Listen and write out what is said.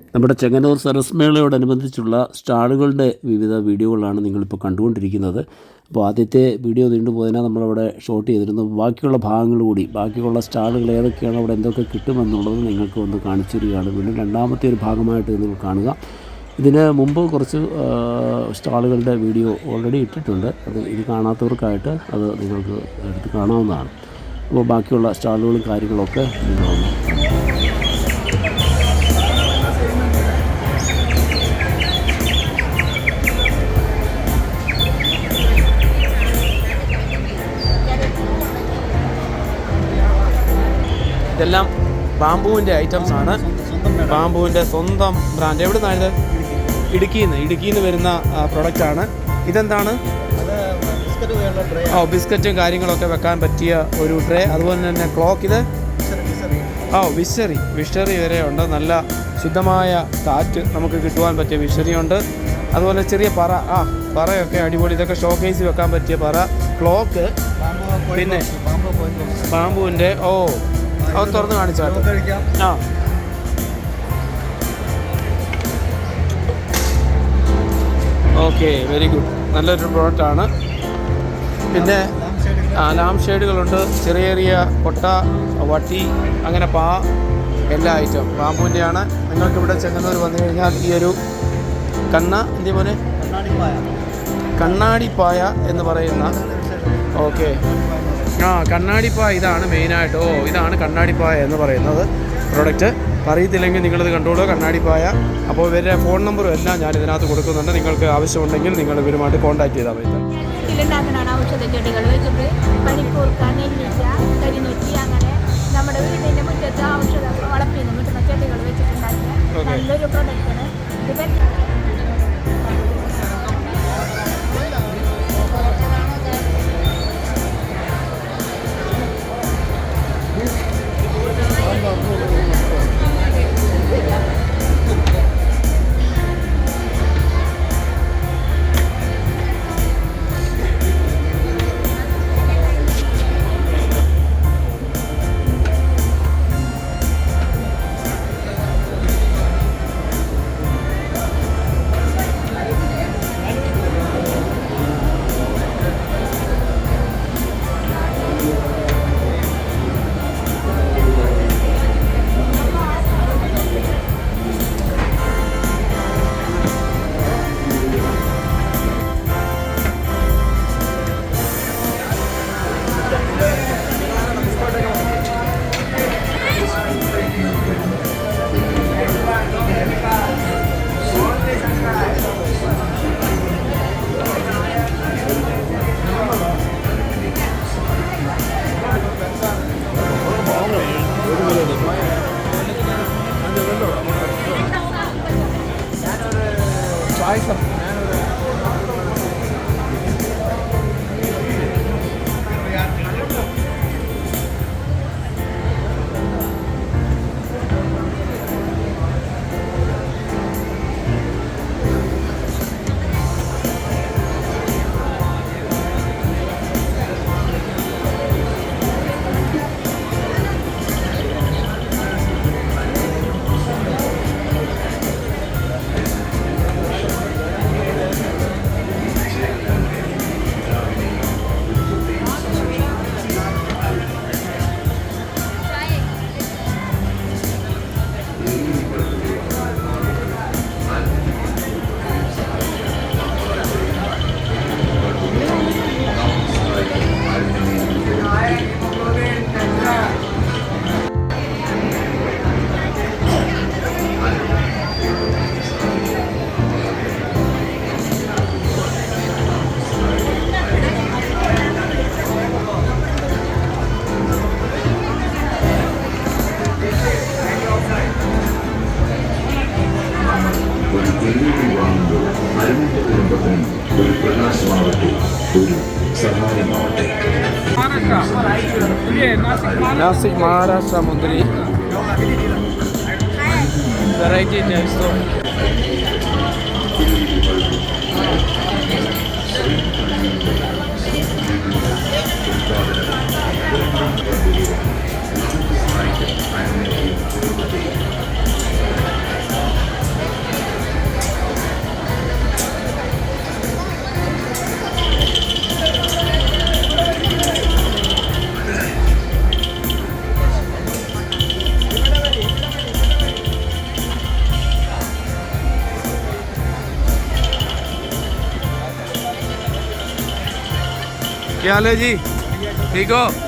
നമ്മുടെ ചെങ്ങന്നൂർ സരസ് മേളയോടനുബന്ധിച്ചുള്ള സ്റ്റാളുകളുടെ വിവിധ വീഡിയോകളാണ് നിങ്ങളിപ്പോൾ കണ്ടുകൊണ്ടിരിക്കുന്നത്. അപ്പോൾ ആദ്യത്തെ വീഡിയോ നീണ്ടുപോയതിനാൽ നമ്മളവിടെ ഷോട്ട് ചെയ്തിരുന്നു. ബാക്കിയുള്ള ഭാഗങ്ങൾ കൂടി, ബാക്കിയുള്ള സ്റ്റാളുകൾ ഏതൊക്കെയാണ്, അവിടെ എന്തൊക്കെ കിട്ടുമെന്നുള്ളത് നിങ്ങൾക്ക് ഒന്ന് കാണിച്ചു തരികയാണ്. വീണ്ടും രണ്ടാമത്തെ ഒരു ഭാഗമായിട്ട് നിങ്ങൾ കാണുക. ഇതിന് മുമ്പ് കുറച്ച് സ്റ്റാളുകളുടെ വീഡിയോ ഓൾറെഡി ഇട്ടിട്ടുണ്ട്. അത് ഇത് കാണാത്തവർക്കായിട്ട് അത് നിങ്ങൾക്ക് എടുത്ത് കാണാവുന്നതാണ്. അപ്പോൾ ബാക്കിയുള്ള സ്റ്റാളുകളും കാര്യങ്ങളൊക്കെ നിങ്ങളൊന്ന് ഇതെല്ലാം ബാംബുവിൻ്റെ ഐറ്റംസാണ്. ബാംബുവിൻ്റെ സ്വന്തം ബ്രാൻഡ്. എവിടെ നിന്നാണ്? ഇടുക്കിയിൽ നിന്ന് വരുന്ന പ്രൊഡക്റ്റാണ്. ഇതെന്താണ്? ബിസ്ക്കറ്റും കാര്യങ്ങളൊക്കെ വെക്കാൻ പറ്റിയ ഒരു ട്രേ. അതുപോലെ തന്നെ ക്ലോക്ക്. ഇത് വിഷറി വരെ ഉണ്ട്. നല്ല ശുദ്ധമായ കാറ്റ് നമുക്ക് കിട്ടുവാൻ പറ്റിയ വിഷറി ഉണ്ട്. അതുപോലെ ചെറിയ പറയൊക്കെ അടിപൊളി. ഇതൊക്കെ ഷോക്കേസ് വെക്കാൻ പറ്റിയ പറ, ക്ലോക്ക്. പിന്നെ ബാംബുവിൻ്റെ അത് തുറന്ന് കാണിച്ചാൽ ഓക്കെ, വെരി ഗുഡ്. നല്ലൊരു പ്രോഡക്റ്റാണ്. പിന്നെ ലാം ഷെയ്ഡുകളുണ്ട്. ചെറിയ കൊട്ട, വട്ടി, അങ്ങനെ എല്ലാ ഐറ്റം ബാംബുവിൻ്റെയാണ്. നിങ്ങൾക്കിവിടെ ചെങ്ങന്നൂർ വന്നു കഴിഞ്ഞാൽ ഈ ഒരു കണ്ണാടിപ്പായ എന്ന് പറയുന്ന കണ്ണാടിപ്പായ ഇതാണ് മെയിനായിട്ട്. ഇതാണ് കണ്ണാടിപ്പായ എന്ന് പറയുന്നത് പ്രോഡക്റ്റ്. അറിയത്തില്ലെങ്കിൽ നിങ്ങളിത് കണ്ടോളൂ, കണ്ണാടിപ്പായ. അപ്പോൾ ഇവരുടെ ഫോൺ നമ്പറും എല്ലാം ഞാൻ ഇതിനകത്ത് കൊടുക്കുന്നുണ്ട്. നിങ്ങൾക്ക് ആവശ്യമുണ്ടെങ്കിൽ നിങ്ങൾ ഇവരുമായിട്ട് കോൺടാക്ട് ചെയ്താൽ മതി. ഔഷധച്ചെടികൾ വെച്ചിട്ട് പനിക്കൂർക്ക, നെല്ലിക്ക, കരിനൊച്ചി, അങ്ങനെ നമ്മുടെ വീടിൻ്റെ മുറ്റത്ത് ഔഷധ വളപ്പിൽ നിന്ന് കിട്ടുന്ന ചെടികൾ വെച്ചിട്ടുണ്ടാക്കിയ നല്ലൊരു പ്രൊഡക്റ്റാണ് ഇത്. नासिक महाराष्ट्र मुंदरी वेराइटी टाइप्स तो क्या हाल है जी? ठीक हो?